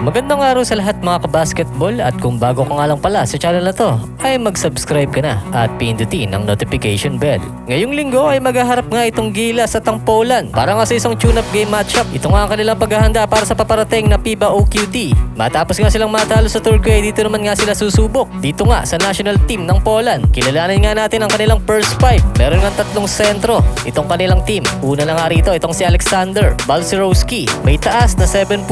Magandang araw sa lahat mga kabasketball, at kung bago ka nga lang pala sa channel na to, ay mag-subscribe ka na at pindutin ang notification bell. Ngayong linggo ay maghaharap nga itong Gilas at ang Poland para nga sa isang tune-up game matchup. Ito nga ang kanilang paghahanda para sa paparating na FIBA OQT. Matapos nga silang matalo sa Turkey, dito naman nga sila susubok dito nga sa national team ng Poland. Kilalanin nga natin ang kanilang first five. Meron nga tatlong sentro itong kanilang team. Una na nga rito itong si Alexander Balcerowski, may taas na 7'2",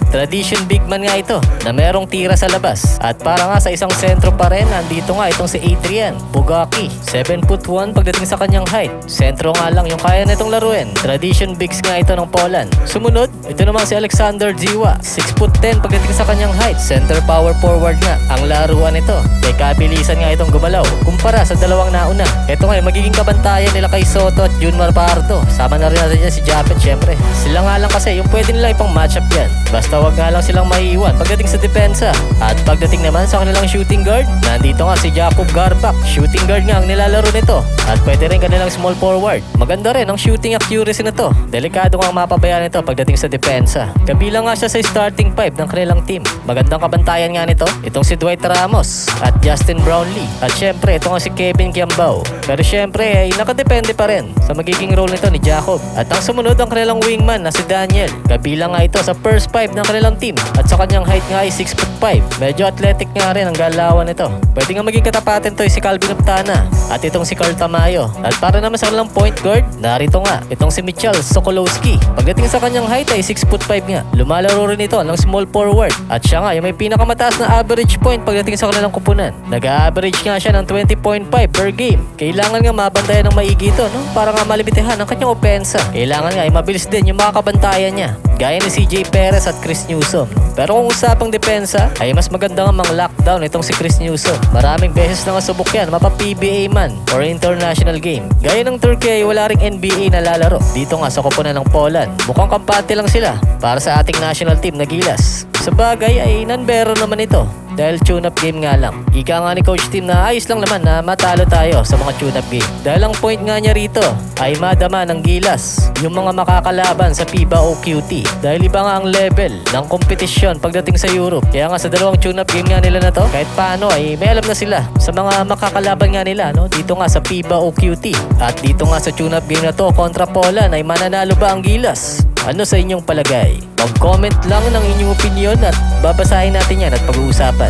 tradition big man nga ito na merong tira sa labas. At para nga sa isang sentro pa rin, andito nga itong si Adrian Bugaki, 7'1" pagdating sa kanyang height. Sentro nga lang yung kaya nitong laruin. Tradition bigs nga ito ng Poland. Sumunod, ito naman si Alexander Dziwa, 6'10" pagdating sa kanyang height. Center power forward nga ang laruan ito. May kabilisan nga itong gumalaw kumpara sa dalawang nauna. Ito nga magiging kabantayan nila kay Soto at Junmar Pardo. Sama na rin natin yan si Japet syempre. Sila nga lang kasi yung pwede nila ipang matchup yan. Basta wag nga lang silang maiiwan pagdating sa depensa. At pagdating naman sa kanilang shooting guard, nandito nga si Jakub Garbak. Shooting guard nga ang nilalaro nito. At pwede rin kanilang small forward. Maganda rin ang shooting accuracy na to. Delikado nga ang mapabayaan nito pagdating sa depensa. Kabilang nga siya sa starting five ng kanilang team. Magandang kabantayan nga nito itong si Dwight Ramos at Justin Brownlee. At syempre ito nga si Kevin Kiambao. Pero syempre ay nakadepende pa rin sa magiging role nito ni Jacob. At ang sumunod ang kanilang wingman na si Daniel. Kabilang nga ito sa first five ng kanilang team. At sa kanyang height nga ay 6'5". Medyo athletic nga rin ang galawan nito. Pwede nga maging katapatin to si Calvin Optana at itong si Carl Tamayo. At para naman sa kanilang point guard, narito nga itong si Mitchell Sokolowski. Pagdating sa kanyang height ay 6'5" nga. Lumalaro rin ito ng small forward. At siya nga yung may pinakamataas na average point pagdating sa kanilang kupunan. Nag-average nga siya ng 20.5 per game. Kailangan nga mabantayan ng maigi ito, no? Para nga malimitahan ang kanyang opensa. Kailangan nga ay mabilis din yung mga kabantayan niya, gaya ni CJ Perez at Chris Newsom. Pero kung usapang depensa, ay mas maganda nga mang lockdown itong si Chris Newsom. Maraming beses na nga subok yan, mapa-PBA man or international game. Gaya ng Turkey ay wala ring NBA na lalaro dito nga sa koponan ng Poland. Mukhang kampante lang sila para sa ating national team na Gilas. Sa bagay ay nanbero naman ito dahil tune-up game nga lang. Ika nga ni coach team na ayos lang naman na matalo tayo sa mga tune-up game. Dahil ang point nga niya rito ay madama ng Gilas yung mga makakalaban sa FIBA OQT. Dahil iba nga ang level ng kompetisyon pagdating sa Europe. Kaya nga sa dalawang tune-up game nga nila na to, kahit paano ay may alam na sila sa mga makakalaban nga nila, no? Dito nga sa FIBA OQT. At dito nga sa tune-up game na to kontra Poland ay mananalo ba ang Gilas? Ano sa inyong palagay? Mag-comment lang ng inyong opinion at babasahin natin yan at pag-uusapan.